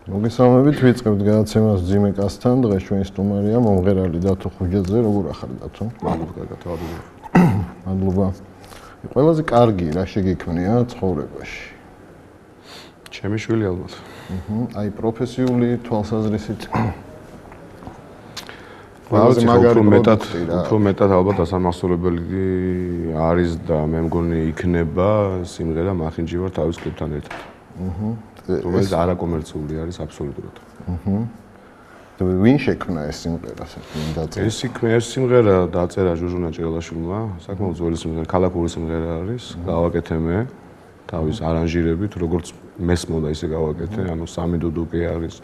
მოგესალმებით, ვიწყებთ გადაცემას ძიმე კასთან. დღეს ჩვენი სტუმარია მომღერალი დათო ხუჯაძე. როგორ ახალი დათო? მადლობა. ყველაზე კარგი რა შეგექმნია ცხოვრებაში? ჩემი შვილი ალბათ. აი პროფესიული თვალსაზრისით. ყველაზე მაგარი უფრო მეტად ალბათ ასამახსოვრებელი არის და მე მგონი იქნება სიმღერა მახინჯი ვარ თავის კლიპთან ერთად. რომელიც არაკომერციული არის აბსოლუტურად. ვინ შექმნა ეს სიმღერა? ეს სიმღერა დაწერა ჟუჟუნა ჭელაშვილმა, საკმაოდ ძველი სიმღერა, ქალაქური სიმღერა არის, გავაკეთე მე თავის არანჟირებით, როგორც მესმოდა ისე გავაკეთე, ანუ სამი დუდუკი არის,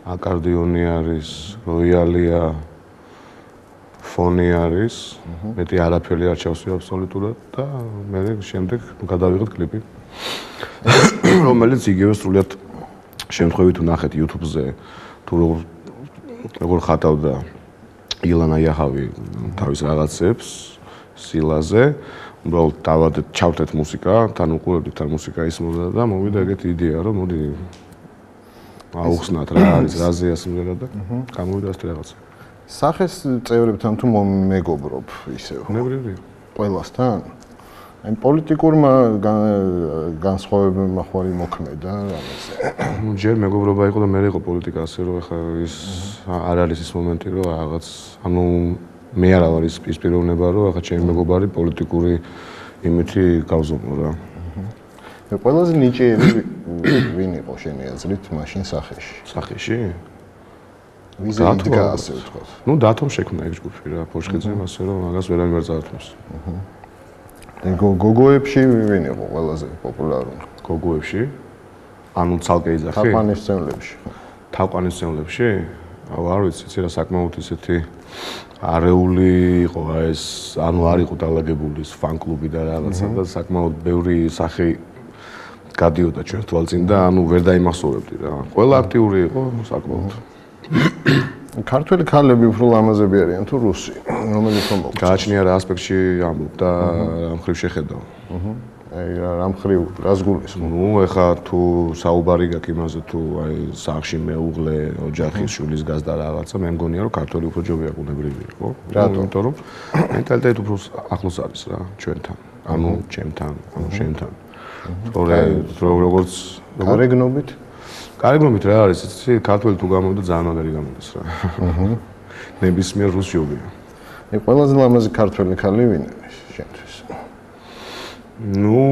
აკარდიონი არის, როიალია, ფონი არის, მეტი არაფერი არ ჩავსვი აბსოლუტურად და მე შემდეგ გადავიღეთ კლიპი. რომელიც იგივე სრულიად შემთხვევით ვნახეთ YouTube-ზე თუ როგორ ხატავდა ილანა იაჰავი თავის რაღაცებს სილაზე, უბრალოდ დავადეთ, ჩავთეთ მუსიკა, თან უყურებდით ამ მუსიკა ისმოდა და მოვიდა ეგეთი იდეა, რომ მოდი აუხსნათ რა არის, რაზეა სიმღერა და გამოვიდა ეს რაღაცა. სახეს წევრებთან თუ მეგობრობ ისევ? ბუნებრივია. ყველასთან? აი პოლიტიკურმა განსხვავებებმა ხوارი მოქმედა რამეზე. ჯერ მეგობრობა იყო და მე იყო პოლიტიკა, ასე რომ ახლა ის არ არის ის მომენტი, რომ რაღაც ანუ მე არა ვარ ის პიროვნება, რომ ახლა ჩემი მეგობარი პოლიტიკური იმითი გავზომო რა. ყველაზე ნიჭიერი ვინ იყო შენი აზრით მაშინ სახეში? სახეში? ვიზე იდგა ასე ვთქვათ. ნუ დათომ შექმნა ეს ჯგუფი რა, ფოშხიძემ ასე რომ მაგას ვერავინ არ წაართმევს. გოგოებში ვინ იყო ყველაზე პოპულარული? გოგოებში? ანუ ცალკე იძახი? თაყვანისმცემლებში. თაყვანისმცემლებში? არ ვიცი, იცი რა საკმაოდ ისეთი არეული იყო ეს, ანუ არ იყო დალაგებული ის ფან-კლუბი და რაღაცა და საკმაოდ ბევრი სახე გადიოდა ჩვენ თვალწინ და ანუ ვერ დაიმახსოვრებდი რა. ყველა აქტიური იყო საკმაოდ. ქართველი ქალები უფრო ლამაზები არიან თუ რუსი? რომელიც რომ გააჩნია რა ასპექტში ამბობ და რამ ხრივ შეხედავ. აი რამ ხრივ რას გულისხმობ? ნუ ეხა თუ საუბარი გაქვს იმაზე თუ აი სახში მეუღლე, ოჯახის შვილის გაზდა რაღაცა, მე მგონია რომ ქართველი უფრო ჯობია ბუნებრივი იყო. რატო? იმიტომ რომ მენტალიტეტი უფრო ახლოს არის რა ჩვენთან. ანუ ჩემთან, ანუ შენთან. თორე როგორც გარეგნობით? გარეგნობით რა არის, იცი, ქართველი თუ გამოვიდა ძალიან მაგარი გამოდის რა. ნებისმიერ რუსს ჯობია. აი ყველაზე ლამაზი ქართველი ქალი ვინ არის შენთვის? ნუ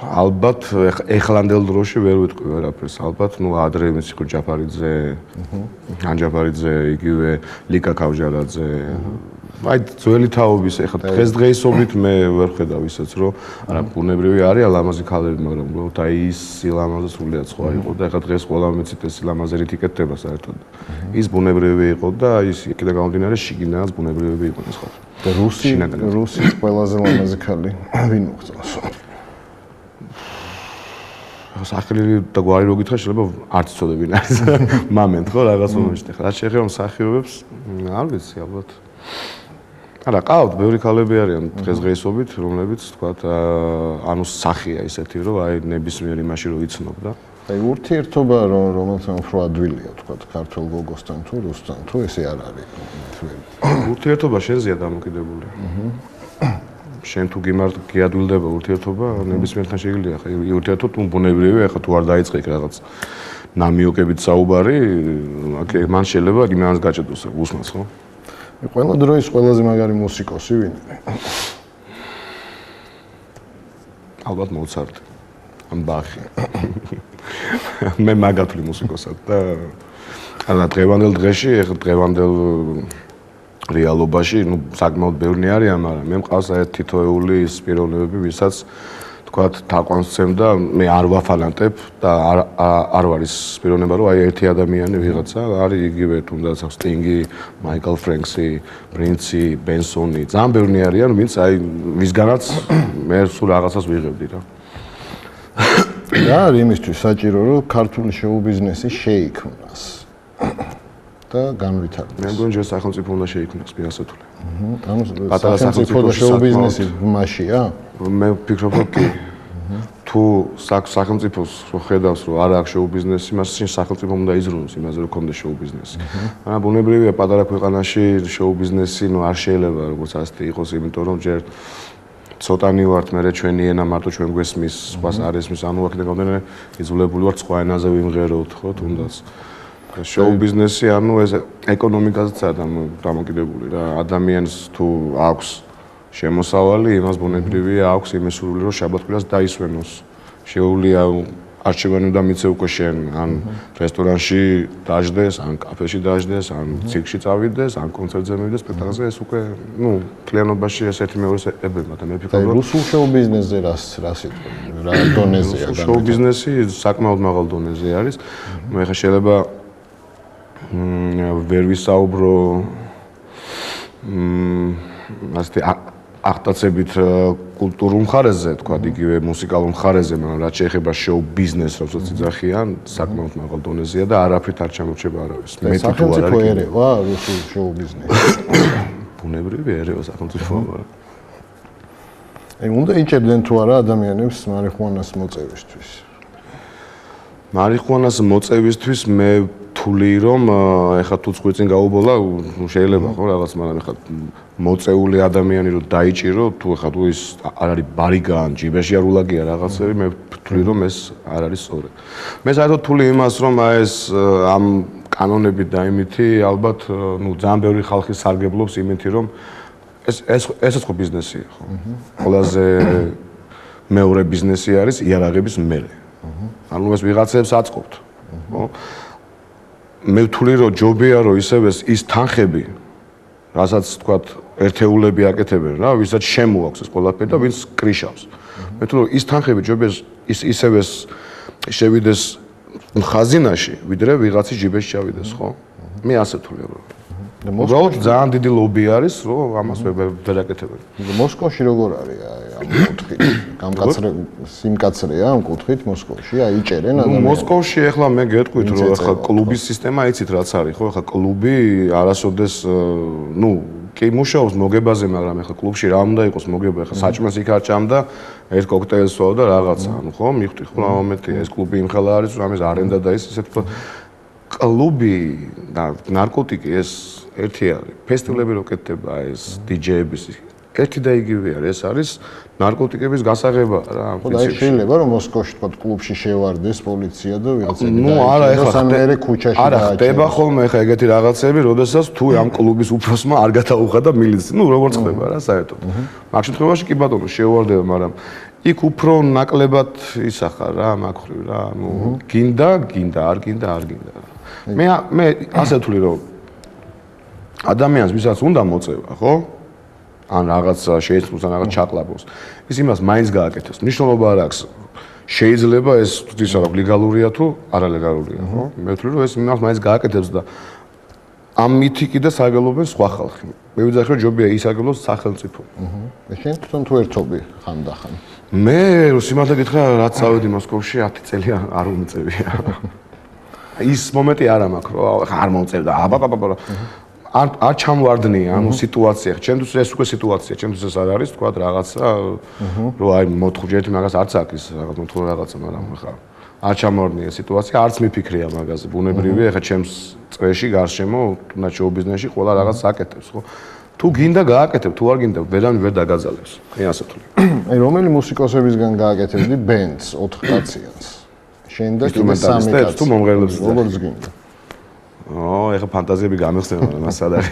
ალბათ ეხლანდელ დროში ვერ ვიტყვი ვერაფერს. ალბათ ნუ ადრე იმის იყო ჯაფარიძე, ანჯაფარიძე, იგივე ლიკა ქავჟარაძე. აი ძველი თაობის ეხლა დღესდღეობით მე ვერ ხედავ ისეც რომ არა ბუნებრივი არიან ლამაზი ქალები, მაგრამ უბრალოდ აი ის სილამაზე სრულიად სხვა იყო და ეხლა დღეს ყველა მეცით ეს სილამაზერით იკეთება საერთოდ. ის ბუნებრივი იყო და ის იქიდან გამომდინარე შიგნითაც ბუნებრივები იყო ეს ხალხი. და რუსის ყველაზე ლამაზი ქალი ვინ მოგწონს? სახელი და გვარი რო გითხრა შეიძლება არც იცოდე ვინ არის. მომენტ ხო რაღაც მომენტში ხა რა შეეხება მსახიობებს? არ ვიცი ალბათ. არა, ყავთ ბევრი ქალები არიან დღესდღეობით, რომლებიც თქვათ, ანუ სახია ისეთი, რომ აი ნებისმიერ იმაში რო იცნობ და აი ურთიერთობა რომელთან უფრო ადვილია, თქვათ, ქართულ გოგოსთან თუ რუსთან, თუ ესე არ არის. ურთიერთობა შენზეა დამოკიდებული. შენ თუ გიადვილდება ურთიერთობა, ნებისმიერთან შეიძლება ხა ურთიერთობა თუ ბუნებრივია, ხა თუ არ დაიწყე რაღაც ნამიოკებით საუბარი, მან შეიძლება იმანს გაჭედოს უსმას, ხო? ყველა დროის ყველაზე მაგარი მუსიკოსი ვინ არის? ალბათ მოცარტი, ან ბახი. მე მაგათვლი მუსიკოსად და არა დღევანდელ დღეში, ეხლა დღევანდელ რეალობაში, ნუ საკმაოდ ბევრი არიან, მაგრამ მე მყავს აი თითოეული ის პიროვნებები, ვისაც თქვათ თაყვანს და მე არ ვაფანატებ და არ ვარ ის პიროვნება, რომ აი ერთი ადამიანი ვიღაცა არის იგივე თუნდაც სტინგი, მაიკლ ფრენკსი, პრინცი, ბენსონი, ძალიან ბევრი არიან, ვინც აი ვისგანაც მე სულ რაღაცას ვიღებდი რა. რა არის იმისთვის საჭირო, რომ ქართული შოუ-ბიზნესი შეიქმნას და განვითარდეს? მე მგონი ჯერ სახელმწიფო უნდა შეიქმნას პირასათული. ანუ სახელმწიფო და შოუ-ბიზნესი მასშია? მე ვფიქრობ, რომ კი. თუ თუ სახელმწიფოს რო ხედავს რომ არ აქვს შოუ ბიზნესი, მას შინ სახელმწიფო უნდა იზრუნოს იმაზე რომ კონდეს შოუ ბიზნესი. მაგრამ ბუნებრივია პატარა ქვეყანაში შოუ ბიზნესი არ შეიძლება როგორც ასეთი იყოს, იმიტომ რომ ჯერ ცოტანი ვართ, მე ჩვენი ენა მარტო ჩვენ გვესმის, სხვას არ ესმის, ანუ აქედან გამომდინარე იძულებული ვართ სხვა ენაზე ვიმღეროთ, ხო, თუნდაც. შოუ ბიზნესი ანუ ეს ეკონომიკაზეა დამოკიდებული რა. ადამიანს თუ აქვს შემოსავალი, იმას ბუნებრივია აქვს იმისურვილი რომ შაბათ-კვირას დაისვენოს. შეუძლია არჩევანი უნდა მიცე უკვე შენ, ან რესტორანში დაждდეს, ან კაფეში დაждდეს, ან ცირკში წავიდეს, ან კონცერტზე მივიდეს, სპექტაკლზე ეს უკვე, მთლიანობაში ეს ერთი მეორეს ებება და მე ვფიქრობ, რომ რუსულ შოუ ბიზნესზე რა სიტყვები, რა დონეზეა და შოუ ბიზნესი საკმაოდ მაღალ დონეზე არის. მე ხა შეიძლება ვერ ვისაუბრო ასეთი აღტაცებით კულტურულ მხარეზე, თქვა იგივე მუსიკალურ მხარეზე, მაგრამ რაც შეეხება შოუ ბიზნესს, როდესაც იძახიან, საკმაოდ მაღალ დონეზეა და არაფრით არ ჩამორჩება არავის. მე თუ არ სახელმწიფო ერევა რუსულ შოუ ბიზნესს. ბუნებრივი ერევა სახელმწიფო. უნდა იჭერდნენ თუ არა ადამიანებს მარიხუანას მოწევისთვის? მარიხუანას მოწევისთვის მე თვლი რომ ეხლა თუ წვიწინ გაუბოლა შეიძლება ხო რაღაც, მაგრამ ეხლა მოწეული ადამიანი რომ დაიჭირო, თუ ეხლა თუ ის არ არის ბარიგან, ჯიბეში არ ულაგია რაღაცები, მე ვთვლი რომ ეს არ არის სწორი. მე საერთოდ თვლი იმას რომ ეს ამ კანონებით და იმითი ალბათ ძალიან ბევრი ხალხი სარგებლობს იმითი რომ ესეც ხო ბიზნესია ხო. ყველაზე მეორე ბიზნესი არის იარაღების მერე. ანუ ეს ვიღაცებს აწყობთ. ხო? მე ვთვლი რომ ჯობია რომ ისევ ის თანხები, რასაც თქვათ ერთეულები აკეთებენ რა, ვისაც შემოაქვს ეს ყველაფერი და ვინც კრიშავს. მე ვთვლი რომ ის თანხები ჯობია ისევ შევიდეს ხაზინაში, ვიდრე ვიღაცის ჯიბეში ჩავიდეს, ხო? მე ასე ვთვლი რომ. უბრალოდ ძალიან დიდი ლობი არის, რომ ამას ვერ აკეთებენ. მოსკოვში როგორ არის ამ კუთხით? სიმკაცრეა ამ კუთხით მოსკოვში? აი იჭერენ ადამიანებს. მოსკოვში ახლა მე გეტყვით რომ ახლა კლუბის სისტემა იცით რაც არის, ხო? ახლა კლუბი არასოდეს კი მუშაობს მოგებაზე, მაგრამ ახლა კლუბში რა უნდა იყოს მოგება, ახლა საჭმელს იქ არ ჭამდა, ერთ კოქტეილს სვავ და რაღაცა, ანუ ხო, მიხვდი ხო რა მომენტია, ეს კლუბი იმ ხელა არის, რომ ამის არენდა და ისე თქვა კლუბი და ნარკოტიკი ეს ერთი არის. ფესტივალები რო კეთდება ეს დიჯეების ერთი და იგივე არის, ეს არის ნარკოტიკების გასაღება რა. ხო და შეიძლება რომ მოსკოვში თქვა კლუბში შევარდეს პოლიცია და ვიღაცები არა ეხლა სამერე ქუჩაში არა ხდება ხოლმე ეხლა ეგეთი რაღაცები, როდესაც თუ ამ კლუბის უფროსმა არ გადაუხადა მილიცია. როგორც ხდება რა საერთოდ. მაგ შემთხვევაში კი ბატონო შევარდება, მაგრამ იქ უფრო ნაკლებად ისახა რა მაგ ხრივ რა. გინდა, არ გინდა. მე ასე ვთვლი რომ ადამიანს ვისაც უნდა მოწევა, ხო? ან რაღაცა შეეცვლოს, ან რაღაც ჩაკლაპოს. ის იმას მაინც გააკეთებს. მნიშვნელობა არ აქვს. შეიძლება ეს ისა რა ლეგალურია თუ არალეგალურია, ხო? მე ვთვლი რომ ეს იმას მაინც გააკეთებს და ამ მითიკი და საგელობენ სხვა ხალხი. მე ვიძახი რომ ჯობია ისაგელოს სახელმწიფო. შენ თვითონ თუ ერთობი ხანდახან. მე სიმართლე გითხრა, რაც წავედი მოსკოვში 10 წელი არ უმწევია. ის მომენტი არ მაქვს, რომ არ მომწევდა. აბაბაბაბა არ ჩამვარდნია, ანუ სიტუაცია. ჩემთვის ეს უკვე სიტუაცია, ჩემთვის ეს არ არის, თქვა რაღაცა, რომ აი მოთხჯერთ მაგას არც აქ ის რაღაც მოთხო რაღაცა, მაგრამ ხა არ ჩამვარდნია სიტუაცია, არც მიფიქრია მაგაზე. ბუნებრივია, ხა ჩემს წრეში გარშემო, თუნდაც შოუ ბიზნესში ყველა რაღაც აკეთებს, ხო? თუ გინდა გააკეთებ, თუ არ გინდა, ვერან ვერ დაგაძალებს. მე ასე ვთვლი. აი რომელი მუსიკოსებისგან გააკეთებდი ბენდს 4 კაციანს? შენ და კიდე 3 კაცი. თუ მომღერლებს როგორც გინდა. ეხა ფანტაზიები გამიხსენა, მაგრამ მას არ არის.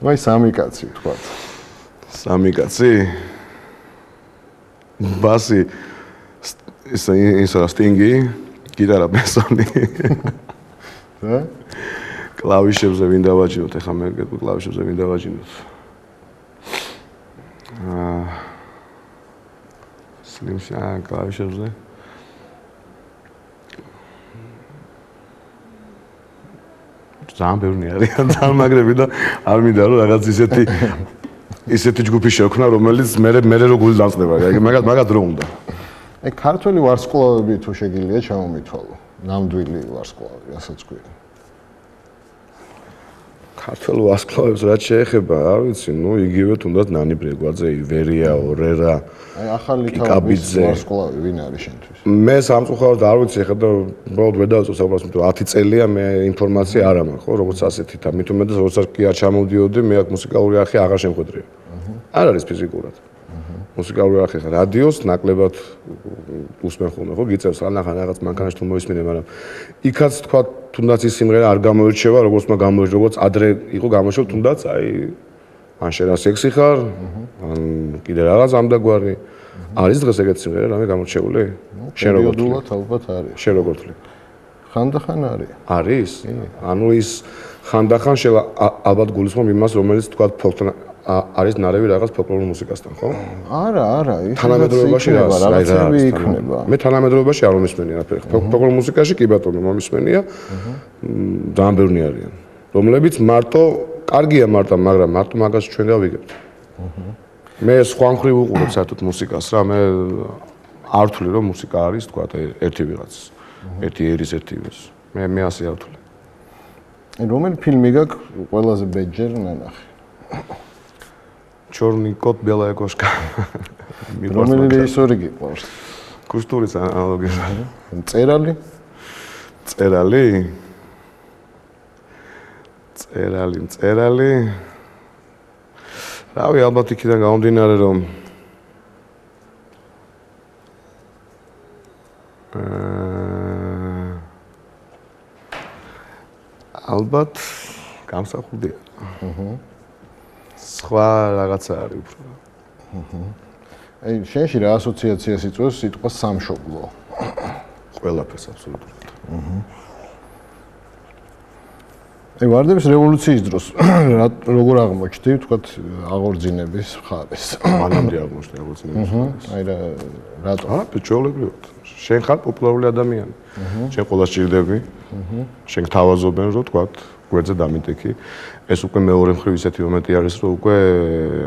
აი 3 კაცი თქვა. 3 კაცი? ბასი ის სტინგი, გიტარა ბესონი. და კლავიშებზე ვინ დავაჯინოთ, ეხა მე გეტყვი კლავიშებზე ვინ დავაჯინოთ. სლიმსა კლავიშებზე. ძალიან ბევრი არიან, ძალიან მაგრები და არ მინდა რომ რაღაც ისეთი ჯგუფი შევქნა, რომელიც მე რო გული დამწყდება. მაგათ რო უნდა. აი ქართველი ვარსკვლავები თუ შეგიძლია ჩამომითვალო. ნამდვილი ვარსკვლავი, რასაც ქვია. ქართულ ვარსკვლავებს რაც შეეხება, არ ვიცი, იგივე თუნდაც ნანი ბრეგვაძე, ივერია, ორერა. აი ახალი თავის ვარსკვლავი ვინ არის შენთვის? მე სამწუხაროდ არ ვიცი, ეხლა უბრალოდ ვერ დავწევ საუბარს, იმიტომ რომ 10 წელია მე ინფორმაცია არ ამაქვს, ხო, როგორც ასეთი და მით უმეტეს როდესაც კი არ ჩამოვდიოდი, მე აქ მუსიკალური არხი აღარ შემხვედრია. არ არის ფიზიკურად. მუსიკალური არხი ხა რადიოს ნაკლებად უსმენ ხოლმე, ხო, გიწევს ხანახან რაღაც მანქანაში თუ მოისმინე, მაგრამ იქაც თქვა თუნდაც ის სიმღერა არ გამოირჩევა, როგორც მაგ გამოირჩევა, როგორც ადრე იყო გამოირჩევა, თუნდაც აი ან შენ სექსი ხარ, ან კიდე რაღაც ამდაგვარი. არის დღეს ეგეთი სიმღერა რამე გამორჩეული? შენ როგორ თვლი? ალბათ არის. შენ როგორ თვლი? ხანდახან არის. არის? ანუ ის ხანდახან შევა ალბათ გულისხმობ იმას, რომელიც თქვა ფოლკთან არის ნარევი რაღაც ფოლკლორულ მუსიკასთან, ხო? არა, ის თანამედროვეობაში რაღაცები იქნება. მე თანამედროვეობაში არ მომისმენი არაფერი. ფოლკლორულ მუსიკაში კი ბატონო მომისმენია. ძალიან ბევრი არიან, რომლებიც მარტო კარგია მაგრამ მარტო მაგას ჩვენ გავიგებთ. მე სხვა მხრივ უყურებ საერთოდ მუსიკას რა, მე არ ვთვლი რომ მუსიკა არის თქვა ერთი ვიღაც, ერთი ერის ერთი ის. მე ასე არ ვთვლი. რომელი ფილმი გაქვს ყველაზე ბეჯერ ნანახი? Черный кот, белая кошка. რომელი რეჟისორი გიყვარს? კუსტურის ანალოგია. წერალი? წერალი. რავი, ალბათ იქიდან გამომდინარე რომ ალბათ გამსახურდია. სხვა რაღაცა არის უფრო. აი, შენში რა ასოციაციას იწვევს სიტყვა სამშობლო? ყველაფერს აბსოლუტურად. აი, ვარდების რევოლუციის დროს როგორ აღმოჩნდი, თქვათ, აღორძინების მხარეს? მანამდე აღმოჩნდი აღორძინების მხარეს. აი, რატო? ბიჭოლებრივად. შენ ხარ პოპულარული ადამიანი. შენ ყველას ჭირდები. შენ გთავაზობენ, რომ თქვათ, გვერდზე დამიტექი. ეს უკვე მეორე მხრივ ისეთი მომენტი არის, რომ უკვე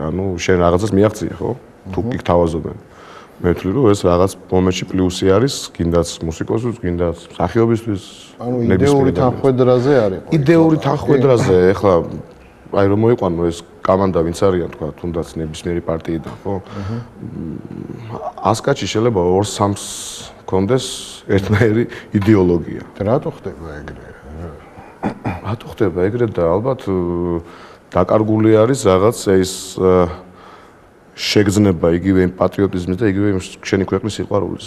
ანუ შენ რაღაცას მიაღწია, ხო? თუ კი გთავაზობენ. მე ვთვლი, რომ ეს რაღაც მომენტში პლუსი არის, გინდაც მუსიკოსთვის, გინდაც მსახიობისთვის. ანუ იდეური თანხმედრაზე არის. იდეური თანხმედრაზე, ეხლა აი რომ მოიყვანო ეს კომანდა ვინც არიან, თქვა, თუნდაც ნებისმიერი პარტიიდან, ხო? 100 კაცი შეიძლება 2-3-ს კონდეს ერთნაირი იდეოლოგია. რატო ხდება ეგრე? რატო ხდება ეგრე და ალბათ დაკარგული არის რაღაც ეს შეგრძნება იგივე პატრიოტიზმის და იგივე შენი ქვეყნის სიყვარულის.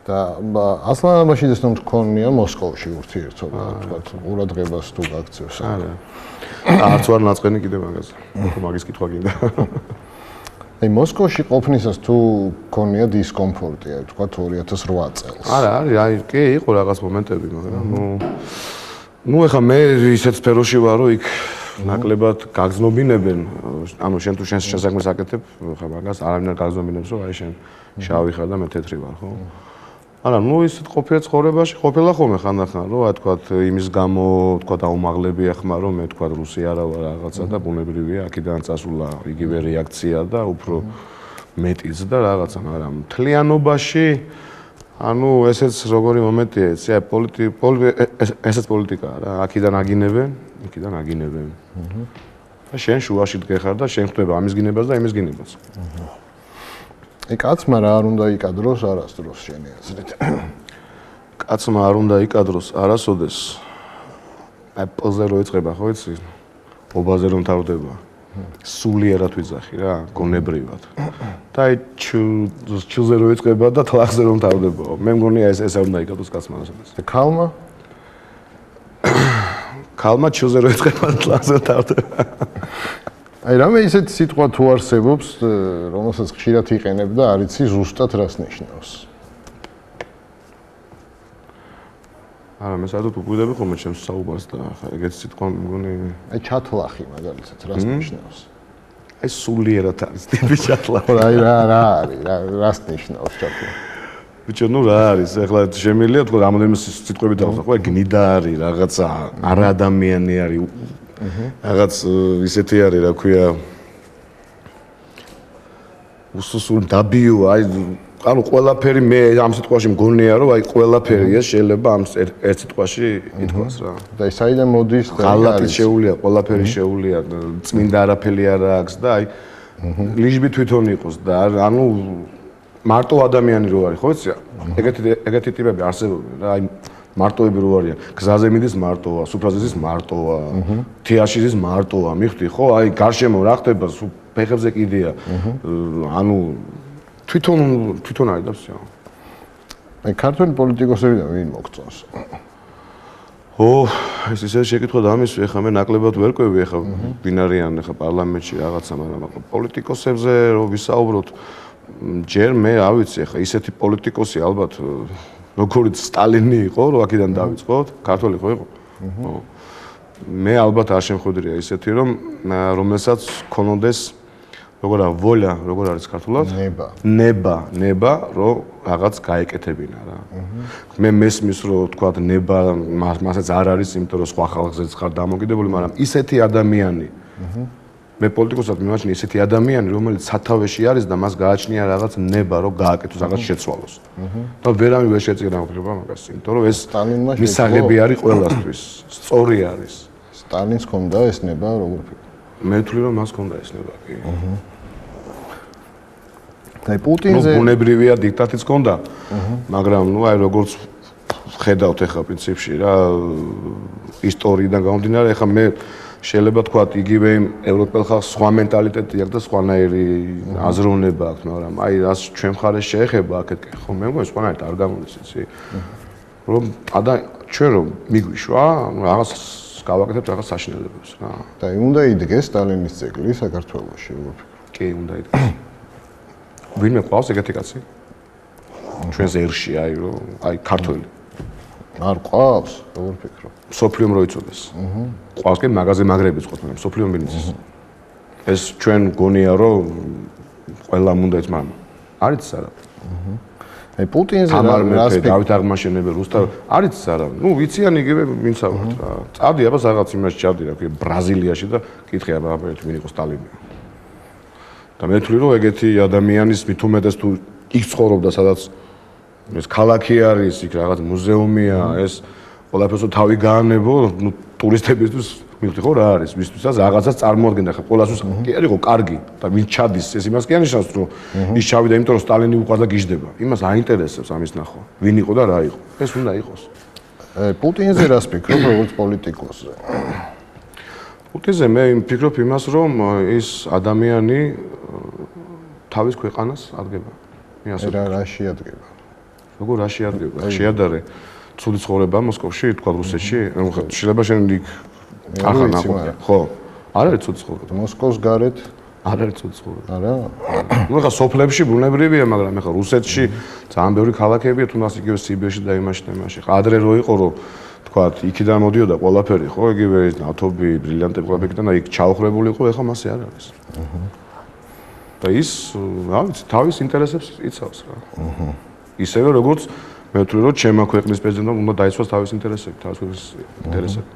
და ასლან აბაშიძეს რომ თქონია მოსკოვში ურთიერთობა, თქვა, ყურადღებას თუ გაქცევს. არა. არც ვარ ნაწყენი კიდე მაგაზე. მაგის კითხვა გინდა. აი მოსკოვში ყოფნისას თუ გქონია დისკომფორტი, აი თქვა 2008 წელს. არა, აი კი იყო რაღაც მომენტები, მაგრამ ნუ ეხა მე ისეთ სფეროში ვარ, რომ იქ ნაკლებად გაგზნობინებენ, ანუ შენ თუ შენს შესაქმეს აკეთებ, ხა მაგას არავინ არ გაგზნობინებს, რომ აი შენ შავი ხარ და მე თეთრი ვარ, ხო? არა, ნუ ისეთ ყოფილი ცხოვრებაში ყოფილა ხოლმე ხანდახან, რომ აი თქვა იმის გამო, თქვა დაუმაღლებია ხმა, რომ მე თქვა რუსი არა ვარ რაღაცა და ბუნებრივია, აქედან წასულა იგივე რეაქცია და უფრო მეტიც და რაღაცა, მაგრამ მთლიანობაში ანუ ესეც როგორი მომენტია, ესეც პოლიტიკაა რა, აქედან აგინებენ. და შენ შუაში დგეხარ და შენ ხვდება ამის გინებას და იმის გინებას. აი კაცმა რა არ უნდა იკადროს არასდროს შენი აზრით? კაცმა არ უნდა იკადროს არასოდეს. აი პოზე რო იწყება, ხო იცი? ობაზე რომ თავდება. სულიერად ვიძახი რა, გონებრივად. და აი ჩილზე რო იწყება და თლახზე რომ თავდება. მე მგონია ეს არ უნდა იკადროს კაცმა არასოდეს. და ქალმა? ქალმა ჩილზე რო იწყება და თლახზე თავდება. აი რამე ისეთი სიტყვა თუ არსებობს, რომელსაც ხშირად იყენებ და არ იცი ზუსტად რას ნიშნავს. არა, მე საერთოდ უკვირდები ხოლმე ჩემს საუბარს და ხა ეგეთი სიტყვა მგონი აი ჩათლახი მაგალითად რას ნიშნავს? აი სულიერად არის ტიპი ჩათლახი. ხო, აი რა არის, რას ნიშნავს ჩათლახი? ბიჭო, ნუ რა არის? ეხლა შემიძლია თქო რამოდენიმე სიტყვები დავხსნა, ხო, გნიდა არის, რაღაცა არაადამიანი არის. რაღაც ისეთი არის, რა ქვია, უსუსული დაბიო, აი ანუ ყველაფერი მე ამ სიტყვაში მგონია რომ აი ყველაფერია შეიძლება ამ ერთ სიტყვაში ითქვას რა. და საიდან მოდის და ღალატი შეუულია, ყველაფერი შეუულია, წმინდა არაფერი არ აქვს და აი ლიჟბი თვითონ იყოს და ანუ მარტო ადამიანი რო არის, ხო იცი? ეგეთი ტიპები არსებობენ რა, აი მარტოები რო არიან. გზაზე მიდის მარტოა, სუფრაზე ზის მარტოა, თეატრში ზის მარტოა, მიხდი ხო? აი გარშემო რა ხდება, ფეხებზე კიდია. ანუ თვითონ არის და всё. აი ქართული პოლიტიკოსებიდან ვინ მოგწონს? ეს ისე შეკითხვა და ამის ეხა მე ნაკლებად ვერ ყვევი ეხა ვინ არიან ეხა პარლამენტში რაღაცა, მაგრამ პოლიტიკოსებზე რო ვისაუბროთ ჯერ მე არ ვიცი ეხა ისეთი პოლიტიკოსი ალბათ როგორც სტალინი იყო, რომ აქედან დავიწყოთ, ქართველი ხო იყო? მე ალბათ არ შემხვედრია ისეთი, რომელსაც ქონოდეს როგორა ვოლა, როგორ არის ქართულად? ნება, რომ რაღაც გაეკეთებინა რა. მე მესმის რომ თქვა ნება მასაც არ არის, იმიტომ რომ სხვა ხალხზეც ხარ დამოკიდებული, მაგრამ ისეთი ადამიანი მე პოლიტიკოსად მიმაჩნია ისეთი ადამიანი, რომელიც სათავეში არის და მას გააჩნია რაღაც ნება, რომ გააკეთოს, რაღაც შეცვალოს. და ვერავინ ვერ შეწირა მოგება მაგას, იმიტომ რომ ეს მისაღები არის ყველასთვის, სწორი არის. სტალინს ჰქონდა ეს ნება, როგორ ფიქრობ? მე ვთვლი რომ მას ჰქონდა ეს ნება კი. აი პუტინზე ბუნებრივია დიქტატიც ჰქონდა, მაგრამ ნუ აი როგორც ხედავთ ახლა პრინციპში რა ისტორიიდან გამომდინარე, ახლა მე შეიძლება თქვა იგივე ევროპელ ხალხს სხვა მენტალიტეტი აქვს და სხვანაირი აზროვნება აქვს, მაგრამ აი რას ჩვენ მხარეს შეეხება აქეთკენ ხო მე მგონი სხვანაირად არ გამოდის იცი რომ ჩვენ რომ მიგვიშვა რაღაც გავაკეთებთ რაღაც საშინელებებს რა და უნდა იდგეს სტალინის ძეგლი საქართველოში როგორ ფიქრობ? კი უნდა იდგეს ვინმე ყავს ეგეთი კაცი? ჩვენს ერში აი ქართველი არ ყავს როგორ ფიქრობ? სოფლიომ რო იწოდეს. ყავს კი მაღაზე მაგრებიც ყავს, მაგრამ სოფლიომ ბინიცის. ეს ჩვენ გონია რომ ყველა უნდა ის მაგრამ არის არა. აი პუტინზე რას დავით აღმაშენებელ რუსთავ არის არა. ნუ ვიციან იგივე ვინცავთ რა. წავდი აბა რაღაც იმაში ჩავდი რა ქვია ბრაზილიაში და კითხე აბა ვინ იყო სტალინი. და მე ვთვლი რომ ეგეთი ადამიანის მით უმეტეს თუ იქ ცხოვრობდა სადაც ეს ქალაქი არის, იქ რაღაც მუზეუმია, ეს ყველაფერს თავი გაანებო, ნუ ტურისტებისთვის მივხვდი ხო რა არის, მისთვისაც რაღაცას წარმოადგენდა, ხა ყველასთვის კი არ იყო კარგი და ვინ ჩადის, ეს იმას კი ანიშნავს, რომ ის ჩავიდა, იმიტომ რომ სტალინი უყვარდა გიждდება. იმას აინტერესებს ამის ნახვა. ვინ იყო და რა იყო. ეს უნდა იყოს. პუტინზე რას ფიქრობ, როგორც პოლიტიკოსზე? პუტინზე მე ვფიქრობ იმას, რომ ის ადამიანი თავის ქვეყანას აღგება. მე ასე ვფიქრობ. რა შეადგება? როგორ რა შეადგება? შეადარე ცუდი ცხოვრება მოსკოვში, თქვა რუსეთში, შეიძლება შენ იქ ახლა ნახო. ხო. არ არის ცუდი ცხოვრება. მოსკოვს გარეთ არ არის ცუდი ცხოვრება. არა? ნუ ახლა სოფლებში ბუნებრივია, მაგრამ ახლა რუსეთში ძალიან ბევრი ქალაქებია, თუნდაც იგივე სიბირში და იმაში და იმაში. ხა ადრე რო იყო, რომ თქვა იქიდან მოდიოდა ყველაფერი, ხო, იგივე ნავთობი, ბრილიანტები ყველაფერიდან და იქ ჩაუხრებული იყო, ახლა მასე არ არის. და ის, რა ვიცი, თავის ინტერესებს იცავს რა. ისევე როგორც მე ვთვლი რომ ჩემი ქვეყნის პრეზიდენტმა უნდა დაიცვას თავის ინტერესები, თავის ქვეყნის ინტერესები.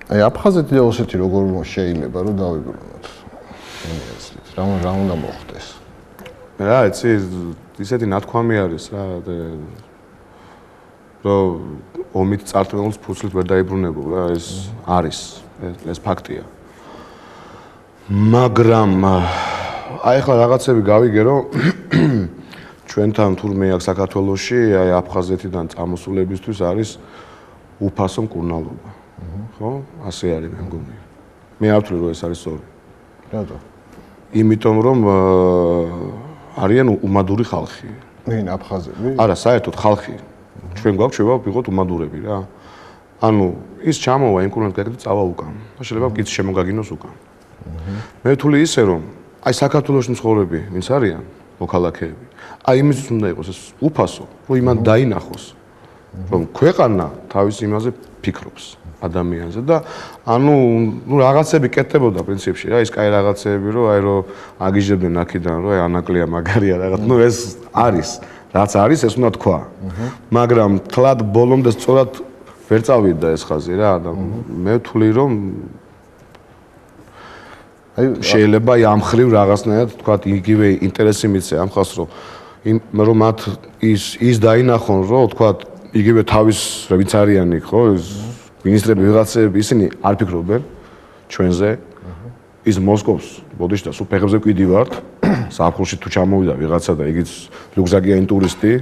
აი აფხაზეთი და ოსეთი როგორ შეიძლება რომ დავიბრუნოთ? რა უნდა მოხდეს? რა იცი, ისეთი ნათქვამი არის რა, რომ ომით წარდგენილს ფუძლით ვერ დაიბრუნებო რა, ეს არის, ეს ფაქტია. მაგრამ აი ახლა რაღაცები გავიგე რომ ჩვენთან თურმე აქ საქართველოში აი აფხაზეთიდან წამოსულებისთვის არის უფასო მკურნალობა. ხო? ასე არის მე მგონი. მე არ ვთვლი რომ ეს არის სწორი. რატო? იმიტომ რომ არიან უმადური ხალხი. ვინ აფხაზები? არა, საერთოდ ხალხი. ჩვენ გვაქვს შევა ვიყოთ უმადურები რა. ანუ ის ჩამოვა იმ კურნალს გაკეთდა წავა უკან. და შეიძლება კიც შემოგაგინოს უკან. მე ვთვლი ისე რომ აი საქართველოში მცხოვრები ვინც არიან მოქალაქეები აი იმისთვის უნდა იყოს ეს უფასო რომ იმან დაინახოს რომ ქვეყანა თავის იმაზე ფიქრობს ადამიანზე და ანუ ნუ რაღაცები კეთდებოდა პრინციპში რა ის კაი რაღაცები რომ აი რომ აგიჟებდნენ აქედან რომ აი ანაკლია მაგარია რაღაც ნუ ეს არის რაც არის ეს უნდა თქვა მაგრამ თლად ბოლომდე სწორად ვერ წავიდა ეს ხაზი რა და მე ვთვლი რომ შეიძლება ამ ხრივ რაღაცნაირად თქვა იგივე ინტერესი მიცე ამ ხალხს რომ მათ ის დაინახონ რომ თქვა იგივე თავის ვინც არიანი ხო მინისტრები ვიღაცები ისინი არ ფიქრობენ ჩვენზე ის მოსკოვს ბოდიშ და სულ ფეხებზე ვკიდივართ საფხულში თუ ჩამოვიდა ვიღაცა და იგიც ლუგზაკიანი ტურისტი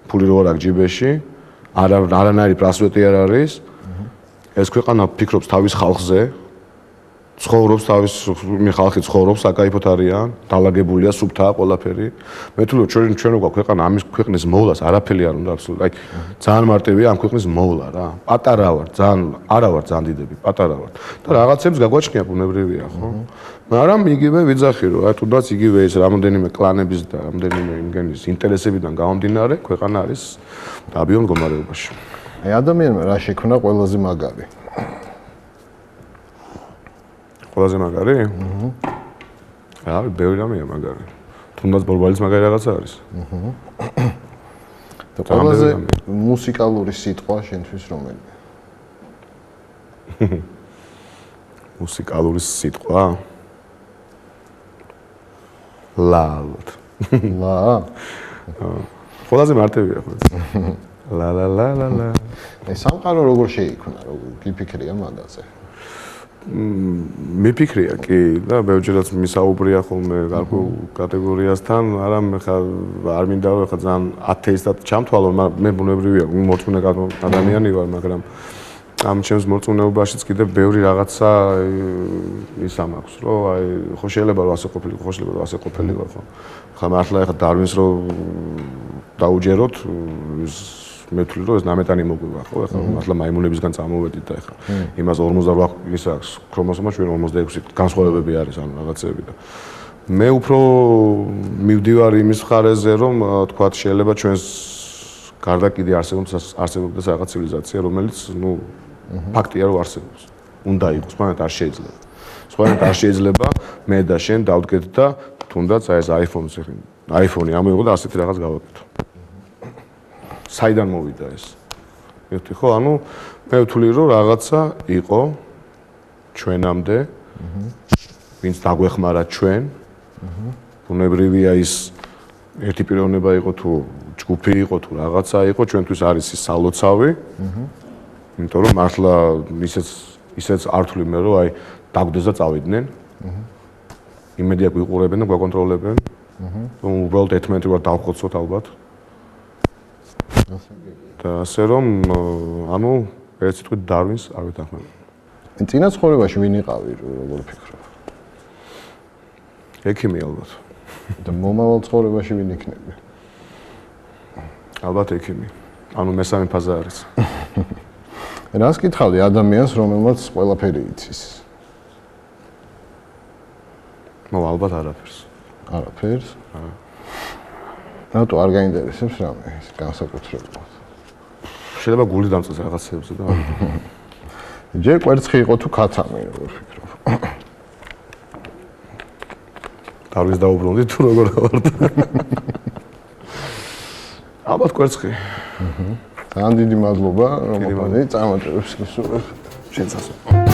ფული რო არ აქვს ჯიბეში არანაირი პრასვეტი არ არის ეს ქვეყანა ფიქრობს თავის ხალხზე ცხოვრობს თავის ხალხი ცხოვრობს საკაიფოთ არიან დალაგებულია სუფთაა ყველაფერი მე თუ ჩვენ რო ქვეყანა ამის ქვეყნის მოვლას არაფერი არ უნდა აბსოლუტურად აი ძალიან მარტივია ამ ქვეყნის მოვლა რა პატარა ვარ ძალიან არა ვარ ძალიან დიდები პატარა ვარ და რაღაცებს გაგვაჩნია ბუნებრივია ხო მაგრამ იგივე ვიძახი რომ აი თუნდაც იგივე ეს რამოდენიმე კლანების და რამოდენიმე იმგენის ინტერესებიდან გამომდინარე ქვეყანა არის დაბიონ მდგომარეობაში აი ადამიანმა რა შექმნა ყველაზე მაგარი ყველაზე მაგარი? აჰა. ბევრი რამეა მაგარი. თუნდაც ბორბალის მაგარი რაღაცა არის. და ყველაზე მუსიკალური სიტყვა შენთვის რომელია? მუსიკალური სიტყვა? ლა. ლა? ყველაზე მარტივია ხო? ლა ლა ლა ლა ლა. ეს სამყარო როგორ შეიქმნა? როგორ გიფიქრია მაგაზე? მიფიქრია კი და ბევრჯერაც მისაუბრია ხოლმე გარკვეულ კატეგორიასთან, არა მე ხა არ მინდა რომ ხა ძალიან ათეისტად ჩამთვალო, მე ბუნებრივია, მორწმუნე ადამიანი ვარ, მაგრამ ამ ჩემს მორწმუნეობაშიც კიდევ ბევრი რაღაცა ის ამაქვს, რომ აი ხო შეიძლება რომ ასე ყოფილიყო, ხო შეიძლება რომ ასე ყოფილიყო, ხო. ხა მართლა ხა დარვინს რომ დაუჯეროთ მე ვთვლი რომ ეს ნამეტანი მოგვივა ხო ეხლა მართლა მაიმუნებისგან წამოვედით და ეხლა იმას 48 ის აქვს ქრომოსომა ჩვენ 46 განსხვავებები არის ან რაღაცები და მე უფრო მივდივარ იმის მხარეზე რომ თქვა შეიძლება ჩვენს გარდა კიდე არსებობს რაღაც ცივილიზაცია რომელიც ნუ ფაქტია რომ არსებობს უნდა იყოს მაგრამ არ შეიძლება სხვანაირად არ შეიძლება მე და შენ დავდგეთ და თუნდაც აი ეს iPhone-ი ამოიღო და ასეთი რაღაც გავაკეთო საიდან მოვიდა ეს? ერთი ხო, ანუ მე ვთვლი რომ რაღაცა იყო ჩვენამდე, ვინც დაგვეხმარა ჩვენ. ბუნებრივია ის ერთი პიროვნება იყო თუ ჯგუფი იყო თუ რაღაცა იყო, ჩვენთვის არის ის სალოცავი. იმიტომ რომ მართლა ისეც არ ვთვლი მე რომ აი დაგვდეს და წავიდნენ. იმედი აქვს ვიყურებენ და გვაკონტროლებენ. რომ უბრალოდ ერთმანეთი ვარ დავხოცოთ ალბათ. და ასე რომ ანუ ერთ სიტყვით დარვინს არ ვეთანხმები. წინა ცხოვრებაში ვინ იყავი როგორ ფიქრობ? ექიმი ალბათ. და მომავალ ცხოვრებაში ვინ იქნები? ალბათ ექიმი. ანუ მესამე ფაზა არის. რას კითხავდი ადამიანს რომელმაც ყველაფერი იცის? ალბათ არაფერს. არაფერს? რატო არ გაინტერესებს რამე ეს განსაკუთრებულად? შეიძლება გული დამწეს რაღაცებზე და ჯერ კვერცხი იყო თუ ქათამი როგორ ფიქრობ? დარვის დაუბრუნდი თუ როგორ ვარ? ალბათ კვერცხი. ძალიან დიდი მადლობა რომ მოყავდი წამოწევს გისურვებ. შენსაც.